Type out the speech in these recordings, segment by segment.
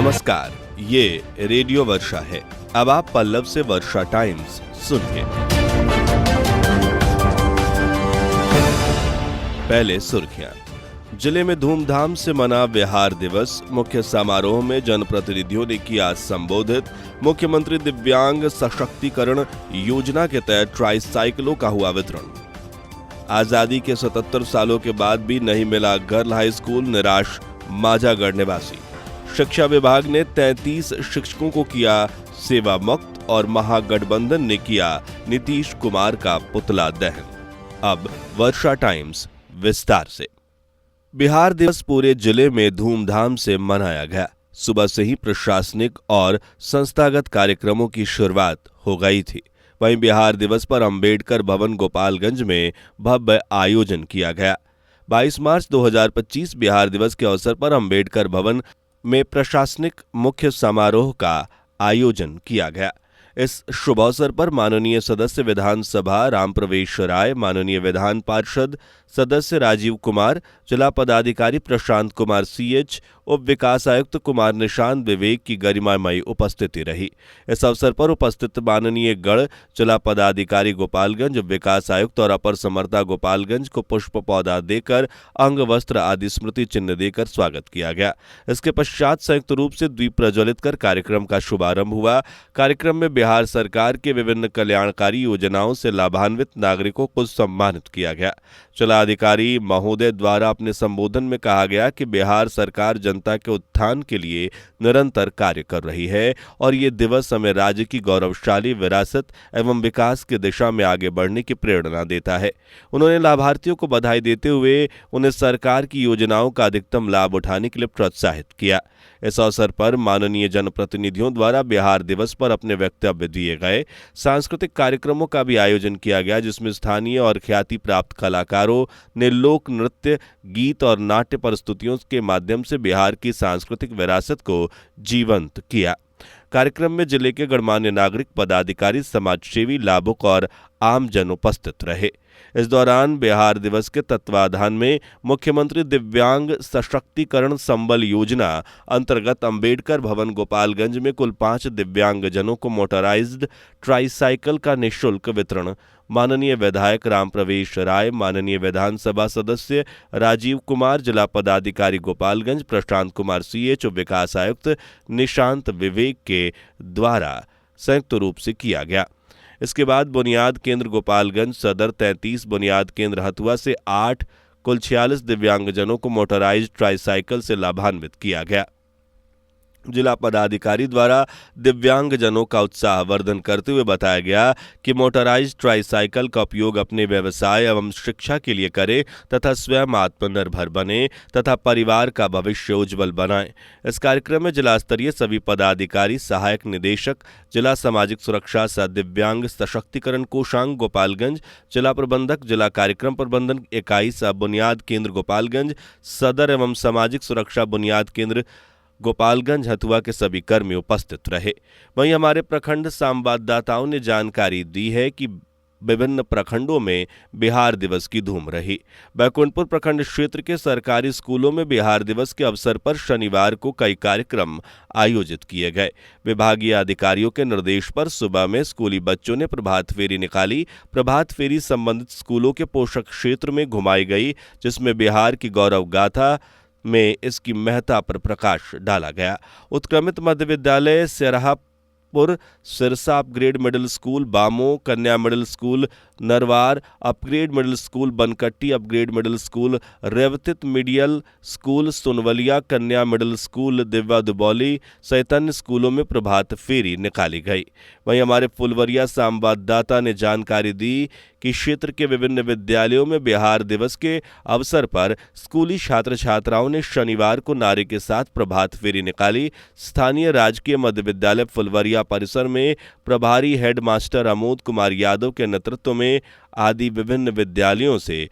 नमस्कार, ये रेडियो वर्षा है। अब आप पल्लव से वर्षा टाइम्स सुनिए। पहले सुर्खियां। जिले में धूमधाम से मना बिहार दिवस। मुख्य समारोह में जनप्रतिनिधियों ने किया संबोधित। मुख्यमंत्री दिव्यांग सशक्तिकरण योजना के तहत ट्राईसाइकिलों का हुआ वितरण। आजादी के 77 सालों के बाद भी नहीं मिला गर्ल हाई स्कूल, निराश माजागढ़ निवासी। शिक्षा विभाग ने 33 शिक्षकों को किया सेवा मुक्त और महागठबंधन ने किया नीतीश कुमार का पुतला दहन। अब वर्षा टाइम्स विस्तार से। बिहार दिवस पूरे जिले में धूमधाम से मनाया गया। सुबह से ही प्रशासनिक और संस्थागत कार्यक्रमों की शुरुआत हो गई थी। वहीं बिहार दिवस पर अंबेडकर भवन गोपालगंज में भव्य आयोजन किया गया। 22 मार्च 2025 बिहार दिवस के अवसर पर अंबेडकर भवन में प्रशासनिक मुख्य समारोह का आयोजन किया गया। इस शुभ अवसर पर माननीय सदस्य विधानसभा रामप्रवेश राय, माननीय विधान पार्षद सदस्य राजीव कुमार, जिला पदाधिकारी प्रशांत कुमार CH, उप विकास आयुक्त कुमार निशांत विवेक की गरिमामयी उपस्थिति रही। इस अवसर पर उपस्थित माननीय गढ़ जिला पदाधिकारी गोपालगंज, विकास आयुक्त और अपर समर्था गोपालगंज को पुष्प पौधा देकर, अंग वस्त्र आदि स्मृति चिन्ह देकर स्वागत किया गया। इसके पश्चात संयुक्त रूप से दीप प्रज्वलित कर कार्यक्रम का शुभारंभ हुआ। कार्यक्रम में बिहार सरकार के विभिन्न कल्याणकारी योजनाओं से लाभान्वित नागरिकों को सम्मानित किया गया। जिलाधिकारी महोदय द्वारा अपने संबोधन में कहा गया कि बिहार सरकार जनता के उत्थान के लिए निरंतर कार्य कर रही है और ये दिवस हमें राज्य की गौरवशाली विरासत एवं विकास की दिशा में आगे बढ़ने की प्रेरणा देता है। उन्होंने लाभार्थियों को बधाई देते हुए उन्हें सरकार की योजनाओं का अधिकतम लाभ उठाने के लिए प्रोत्साहित किया। इस अवसर पर माननीय जनप्रतिनिधियों द्वारा बिहार दिवस पर अपने वक्तव्य दिए गए। सांस्कृतिक कार्यक्रमों का भी आयोजन किया गया, जिसमें स्थानीय और ख्याति प्राप्त कलाकारों ने लोक नृत्य, गीत और नाट्य प्रस्तुतियों के माध्यम से बिहार की सांस्कृतिक विरासत को जीवंत किया। कार्यक्रम में जिले के गणमान्य नागरिक, पदाधिकारी, समाजसेवी, लाभुक और आमजन उपस्थित रहे। इस दौरान बिहार दिवस के तत्वाधान में मुख्यमंत्री दिव्यांग सशक्तिकरण संबल योजना अंतर्गत अंबेडकर भवन गोपालगंज में कुल 5 दिव्यांगजनों को मोटराइज्ड ट्राईसाइकिल का निःशुल्क वितरण माननीय विधायक रामप्रवेश राय, माननीय विधानसभा सदस्य राजीव कुमार, जिला पदाधिकारी गोपालगंज प्रशांत कुमार CH, विकास आयुक्त निशांत विवेक के द्वारा संयुक्त रूप से किया गया। इसके बाद बुनियाद केंद्र गोपालगंज सदर, 33 बुनियाद केंद्र हथुआ से 8 कुल 46 दिव्यांगजनों को मोटराइज्ड ट्राईसाइकिल से लाभान्वित किया गया। जिला पदाधिकारी द्वारा दिव्यांगजनों का उत्साहवर्धन करते हुए बताया गया कि मोटराइज्ड ट्राईसाइकिल का उपयोग अपने व्यवसाय एवं शिक्षा के लिए करें तथा स्वयं आत्मनिर्भर बने तथा परिवार का भविष्य उज्जवल बनाएं। इस कार्यक्रम में जिला स्तरीय सभी पदाधिकारी, सहायक निदेशक, जिला सामाजिक सुरक्षा सह दिव्यांग सशक्तिकरण कोषांग गोपालगंज, जिला प्रबंधक, जिला कार्यक्रम प्रबंधन इकाई सह बुनियाद केंद्र गोपालगंज सदर एवं सामाजिक सुरक्षा बुनियाद केंद्र गोपालगंज हथुआ के सभी कर्मी उपस्थित रहे। वहीं हमारे प्रखंड संवाददाताओं ने जानकारी दी है कि विभिन्न प्रखंडों में बिहार दिवस की धूम रही। बैकुंठपुर प्रखंड क्षेत्र के सरकारी स्कूलों में बिहार दिवस के अवसर पर शनिवार को कई कार्यक्रम आयोजित किए गए। विभागीय अधिकारियों के निर्देश पर सुबह में स्कूली बच्चों ने प्रभात फेरी निकाली। प्रभात फेरी संबंधित स्कूलों के पोषक क्षेत्र में घुमाई गई, जिसमें बिहार की गौरव गाथा में इसकी महत्ता पर प्रकाश डाला गया। उत्क्रमित मध्य विद्यालय Serhapur, Sirsa upgrade middle school, Bamo Kanya middle school, Narwar upgrade middle school, Bankatti upgrade middle school, रेवतित middle school, Sonvaliya Kanya middle school, Divya Dubauli सहित अन्य स्कूलों में प्रभात फेरी निकाली गई। वहीं हमारे फुलवरिया संवाददाता ने जानकारी दी कि क्षेत्र के विभिन्न विद्यालयों में बिहार दिवस के अवसर पर स्कूली छात्र छात्राओं ने शनिवार को नारे के साथ प्रभात फेरी निकाली। स्थानीय राजकीय मध्य विद्यालय फुलवरिया परिसर में प्रभारी हेड मास्टर आमोद कुमार यादव के नेतृत्व में आदि विभिन्न विद्यालयों से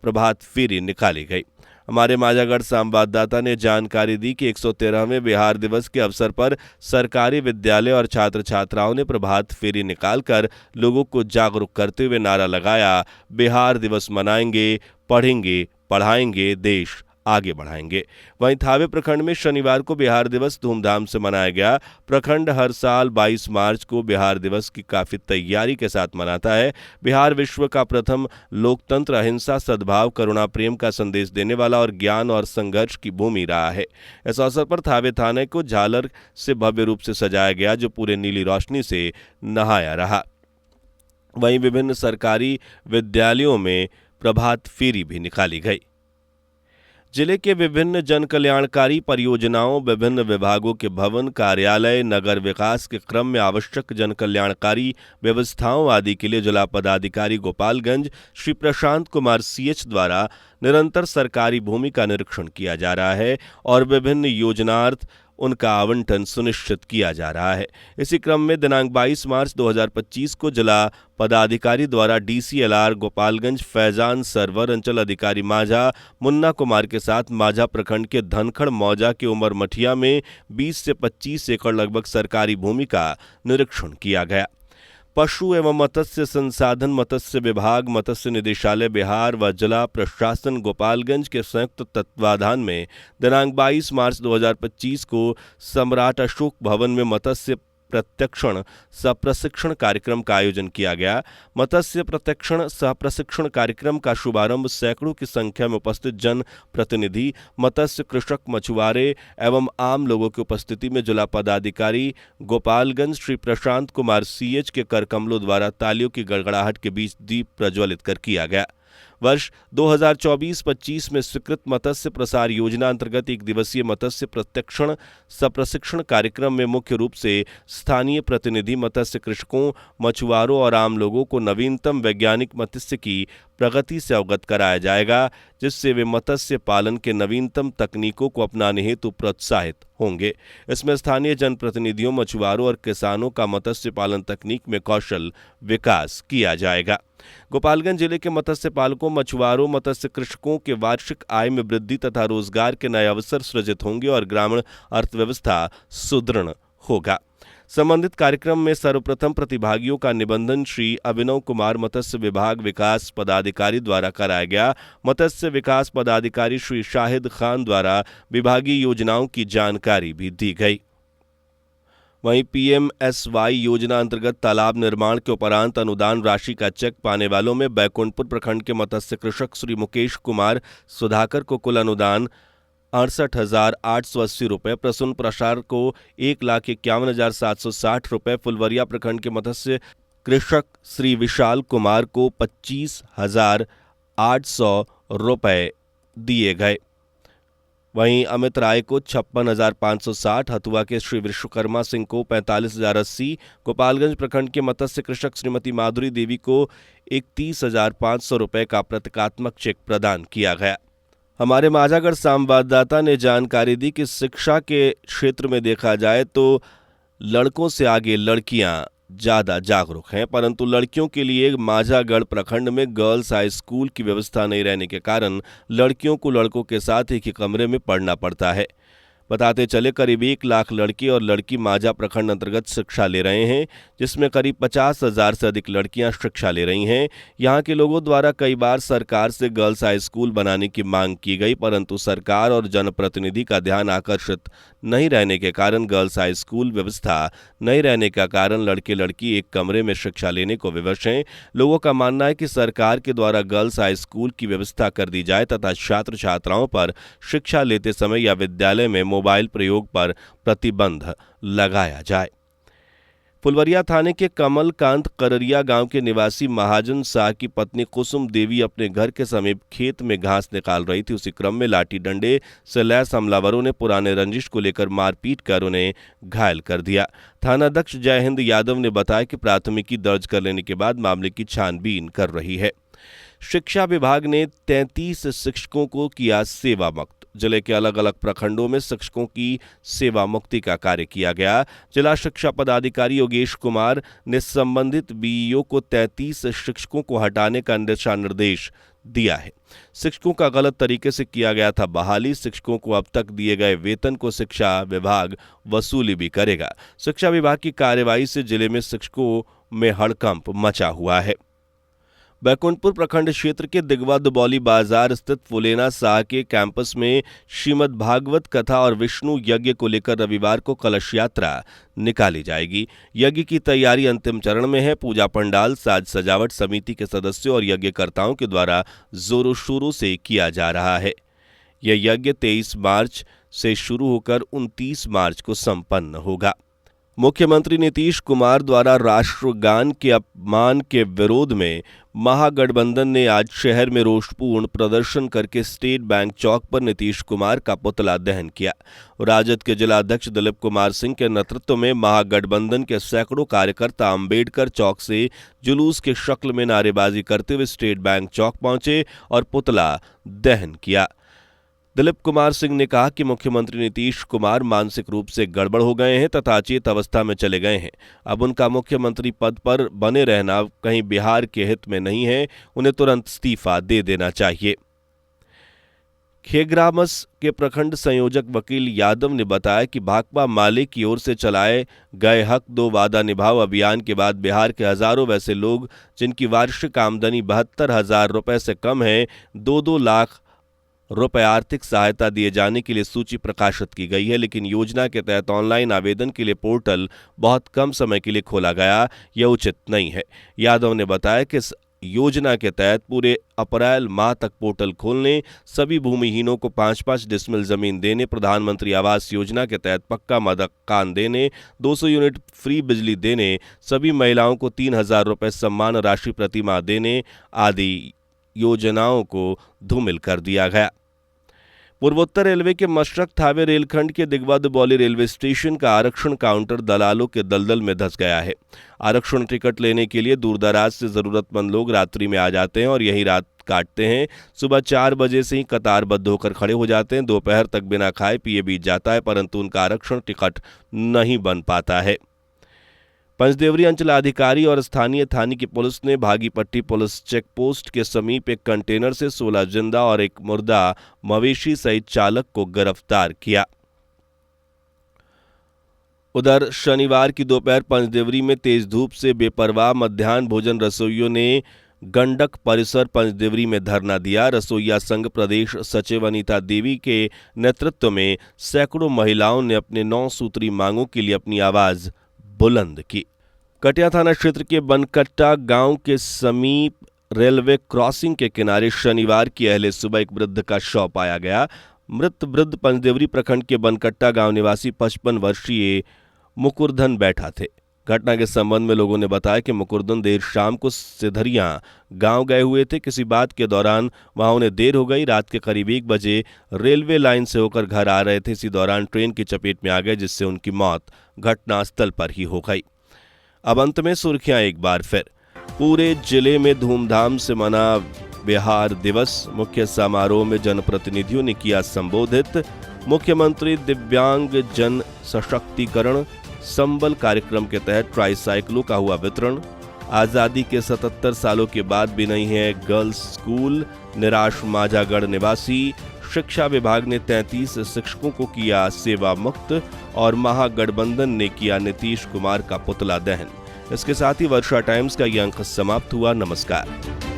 प्रभात फेरी निकाली गई। हमारे माजागढ़ संवाददाता ने जानकारी दी कि 113वें बिहार दिवस के अवसर पर सरकारी विद्यालय और छात्र छात्राओं ने प्रभात फेरी निकालकर लोगों को जागरूक करते हुए नारा लगाया, बिहार दिवस मनाएंगे, पढ़ेंगे, पढ़ाएंगे, देश आगे बढ़ाएंगे। वहीं थावे प्रखंड में शनिवार को बिहार दिवस धूमधाम से मनाया गया। प्रखंड हर साल 22 मार्च को बिहार दिवस की काफी तैयारी के साथ मनाता है। बिहार विश्व का प्रथम लोकतंत्र अहिंसा, सद्भाव, करुणा, प्रेम का संदेश देने वाला और ज्ञान और संघर्ष की भूमि रहा है। इस अवसर पर थावे थाने को झालर से भव्य रूप से सजाया गया, जो पूरे नीली रोशनी से नहाया रहा। वहीं विभिन्न सरकारी विद्यालयों में प्रभात फेरी भी निकाली गई। जिले के विभिन्न जन कल्याणकारी परियोजनाओं, विभिन्न विभागों के भवन, कार्यालय, नगर विकास के क्रम में आवश्यक जन कल्याणकारी व्यवस्थाओं आदि के लिए जिला पदाधिकारी गोपालगंज श्री प्रशांत कुमार CH द्वारा निरंतर सरकारी भूमि का निरीक्षण किया जा रहा है और विभिन्न योजनार्थ उनका आवंटन सुनिश्चित किया जा रहा है। इसी क्रम में दिनांक 22 मार्च 2025 को जिला पदाधिकारी द्वारा DCLR गोपालगंज फैजान सरवर, अंचल अधिकारी माझा मुन्ना कुमार के साथ माझा प्रखंड के धनखड़ मौजा के उमर मठिया में 20 से 25 एकड़ लगभग सरकारी भूमि का निरीक्षण किया गया। पशु एवं मत्स्य संसाधन, मत्स्य विभाग, मत्स्य निदेशालय बिहार व जिला प्रशासन गोपालगंज के संयुक्त तत्वाधान में दिनांक 22 मार्च 2025 को सम्राट अशोक भवन में मत्स्य प्रशिक्षण सह प्रशिक्षण कार्यक्रम का आयोजन किया गया। मत्स्य प्रशिक्षण सह प्रशिक्षण कार्यक्रम का शुभारंभ सैकड़ों की संख्या में उपस्थित जन प्रतिनिधि, मत्स्य कृषक, मछुआरे एवं आम लोगों की उपस्थिति में जिला पदाधिकारी गोपालगंज श्री प्रशांत कुमार CH के कर कमलों द्वारा तालियों की गड़गड़ाहट के बीच दीप प्रज्वलित कर किया गया। वर्ष 2024-25 में स्वीकृत मत्स्य प्रसार योजना अंतर्गत एक दिवसीय मत्स्य प्रशिक्षण सह-प्रशिक्षण कार्यक्रम में मुख्य रूप से स्थानीय प्रतिनिधि, मत्स्य कृषकों, मछुआरों और आम लोगों को नवीनतम वैज्ञानिक मत्स्य की प्रगति से अवगत कराया जाएगा, जिससे वे मत्स्य पालन के नवीनतम तकनीकों को अपनाने हेतु प्रोत्साहित होंगे। इसमें स्थानीय जनप्रतिनिधियों, मछुआरों और किसानों का मत्स्य पालन तकनीक में कौशल विकास किया जाएगा। गोपालगंज जिले के मत्स्य पालकों, मछुआरों, मत्स्य कृषकों के वार्षिक आय में वृद्धि तथा रोजगार के नए अवसर सृजित होंगे और ग्रामीण अर्थव्यवस्था सुदृढ़ होगा। संबंधित कार्यक्रम में सर्वप्रथम प्रतिभागियों का निबंधन श्री अभिनव कुमार मत्स्य विभाग विकास पदाधिकारी द्वारा कराया गया। मत्स्य विकास पदाधिकारी श्री शाहिद खान द्वारा विभागीय योजनाओं की जानकारी भी दी गई। वहीं PMSY योजना अंतर्गत तालाब निर्माण के उपरांत अनुदान राशि का चेक पाने वालों में बैकुंठपुर प्रखंड के मत्स्य कृषक श्री मुकेश कुमार सुधाकर को कुल अनुदान 68,880 रुपये, प्रसून प्रसार को 1,51,760 रुपये, फुलवरिया प्रखंड के मत्स्य कृषक श्री विशाल कुमार को 25,800 रुपये दिए गए। वहीं अमित राय को 56,560, हथुआ के श्री विश्वकर्मा सिंह को 45,080, गोपालगंज प्रखंड के मत्स्य कृषक श्रीमती माधुरी देवी को 31,500 रुपये का प्रतीकात्मक चेक प्रदान किया गया। हमारे माझागढ़ संवाददाता ने जानकारी दी कि शिक्षा के क्षेत्र में देखा जाए तो लड़कों से आगे लड़कियां ज्यादा जागरूक हैं, परंतु लड़कियों के लिए माझागढ़ प्रखंड में गर्ल्स हाई स्कूल की व्यवस्था नहीं रहने के कारण लड़कियों को लड़कों के साथ एक ही कमरे में पढ़ना पड़ता है। बताते चले करीब 1 लाख लड़के और लड़की माझा प्रखंड अंतर्गत शिक्षा ले रहे हैं, जिसमें करीब 50,000 से अधिक लड़कियां शिक्षा ले रही हैं। यहां के लोगों द्वारा कई बार सरकार से गर्ल्स हाई स्कूल बनाने की मांग की गई, परंतु सरकार और जनप्रतिनिधि का ध्यान आकर्षित नहीं रहने के कारण गर्ल्स हाई स्कूल व्यवस्था नहीं रहने का कारण लड़के लड़की एक कमरे में शिक्षा लेने को विवश हैं। लोगों का मानना है कि सरकार के द्वारा गर्ल्स हाई स्कूल की व्यवस्था कर दी जाए तथा छात्र छात्राओं पर शिक्षा लेते समय या विद्यालय में मोबाइल प्रयोग पर प्रतिबंध लगाया जाए। फुलवरिया थाने के कमलकांत कररिया गांव के निवासी महाजन शाह की पत्नी कुसुम देवी अपने घर के समीप खेत में घास निकाल रही थी। उसी क्रम में लाठी डंडे से लैस हमलावरों ने पुराने रंजिश को लेकर मारपीट कर उन्हें घायल कर दिया। थानाध्यक्ष जय हिंद यादव ने बताया कि प्राथमिकी दर्ज कर लेने के बाद मामले की छानबीन कर रही है। शिक्षा विभाग ने 33 शिक्षकों को किया सेवा मुक्त। जिले के अलग अलग प्रखंडों में शिक्षकों की सेवा मुक्ति का कार्य किया गया। जिला शिक्षा पदाधिकारी योगेश कुमार ने संबंधित BEO को 33 शिक्षकों को हटाने का दिशा निर्देश दिया है। शिक्षकों का गलत तरीके से किया गया था बहाली। शिक्षकों को अब तक दिए गए वेतन को शिक्षा विभाग वसूली भी करेगा। शिक्षा विभाग की कार्रवाई से जिले में शिक्षकों में हड़कंप मचा हुआ है। बैकुंठपुर प्रखंड क्षेत्र के दिगवा दुबौली बाजार स्थित फुलेना शाह के कैंपस में श्रीमद् भागवत कथा और विष्णु यज्ञ को लेकर रविवार को कलश यात्रा निकाली जाएगी। यज्ञ की तैयारी अंतिम चरण में है। पूजा पंडाल, साज सजावट समिति के सदस्यों और यज्ञकर्ताओं के द्वारा जोरों शोरों से किया जा रहा है। यह यज्ञ 23 मार्च से शुरू होकर 29 मार्च को संपन्न होगा। मुख्यमंत्री नीतीश कुमार द्वारा राष्ट्रगान के अपमान के विरोध में महागठबंधन ने आज शहर में रोषपूर्ण प्रदर्शन करके स्टेट बैंक चौक पर नीतीश कुमार का पुतला दहन किया। राजद के जिलाध्यक्ष दिलीप कुमार सिंह के नेतृत्व में महागठबंधन के सैकड़ों कार्यकर्ता अंबेडकर चौक से जुलूस के शक्ल में नारेबाजी करते हुए स्टेट बैंक चौक पहुंचे और पुतला दहन किया। दिलीप कुमार सिंह ने कहा कि मुख्यमंत्री नीतीश कुमार मानसिक रूप से गड़बड़ हो गए हैं तथा अचेत अवस्था में चले गए हैं। अब उनका मुख्यमंत्री पद पर बने रहना कहीं बिहार के हित में नहीं है। उन्हें तुरंत इस्तीफा दे देना चाहिए। खेग्रामस के प्रखंड संयोजक वकील यादव ने बताया कि भाकपा माले की ओर से चलाए गए हक दो वादा निभाओ अभियान के बाद बिहार के हजारों वैसे लोग जिनकी वार्षिक आमदनी 72,000 रुपए से कम है, 2-2 लाख रुपए आर्थिक सहायता दिए जाने के लिए सूची प्रकाशित की गई है। लेकिन योजना के तहत ऑनलाइन आवेदन के लिए पोर्टल बहुत कम समय के लिए खोला गया, यह उचित नहीं है। यादव ने बताया कि इस योजना के तहत पूरे अप्रैल माह तक पोर्टल खोलने, सभी भूमिहीनों को 5-5 डिसमिल जमीन देने, प्रधानमंत्री आवास योजना के तहत पक्का मकान देने, 200 यूनिट फ्री बिजली देने, सभी महिलाओं को 3,000 रुपए सम्मान राशि प्रतिमाह देने आदि योजनाओं को धूमिल कर दिया गया। पूर्वोत्तर रेलवे के मशरक थावे रेलखंड के दिगवा दुबौली रेलवे स्टेशन का आरक्षण काउंटर दलालों के दलदल में धंस गया है। आरक्षण टिकट लेने के लिए दूरदराज से जरूरतमंद लोग रात्रि में आ जाते हैं और यही रात काटते हैं। सुबह 4 बजे से ही कतारबद्ध होकर खड़े हो जाते हैं। दोपहर तक बिना खाए पिए बीत जाता है, परंतु उनका आरक्षण टिकट नहीं बन पाता है। पंचदेवरी अंचलाधिकारी और स्थानीय थाने की पुलिस ने भागीपट्टी पुलिस चेक पोस्ट के समीप एक कंटेनर से 16 जिंदा और एक मुर्दा मवेशी सहित चालक को गिरफ्तार किया। उधर शनिवार की दोपहर पंचदेवरी में तेज धूप से बेपरवाह मध्याह्न भोजन रसोइयों ने गंडक परिसर पंचदेवरी में धरना दिया। रसोइया संघ प्रदेश सचिव अनीता देवी के नेतृत्व में सैकड़ों महिलाओं ने अपने 9 सूत्री मांगों के लिए अपनी आवाज बुलंद की। कटिया थाना क्षेत्र के बनकट्टा गांव के समीप रेलवे क्रॉसिंग के किनारे शनिवार की अहले सुबह एक वृद्ध का शव पाया गया। मृत वृद्ध पंचदेवरी प्रखंड के बनकट्टा गांव निवासी 55 वर्षीय मुकुरधन बैठा थे। घटना के संबंध में लोगों ने बताया कि मुकुरधन देर शाम को सिधरिया गांव गए हुए थे। किसी बात के दौरान वहां उन्हें देर हो गई। रात के करीब 1 बजे रेलवे लाइन से होकर घर आ रहे थे। इसी दौरान ट्रेन की चपेट में आ गए, जिससे उनकी मौत घटनास्थल पर ही हो गई। अब अंत में सुर्खियां एक बार फिर। पूरे जिले में धूमधाम से मना बिहार दिवस। मुख्य समारोह में जनप्रतिनिधियों ने किया संबोधित। मुख्यमंत्री दिव्यांग जन सशक्तिकरण संबल कार्यक्रम के तहत ट्राईसाइकिलों का हुआ वितरण। आजादी के 77 सालों के बाद भी नहीं है गर्ल्स स्कूल। निराश माजागढ़ निवासी। शिक्षा विभाग ने 33 शिक्षकों को किया सेवा मुक्त। और महागठबंधन ने किया नीतीश कुमार का पुतला दहन। इसके साथ ही वर्षा टाइम्स का यह अंक समाप्त हुआ। नमस्कार।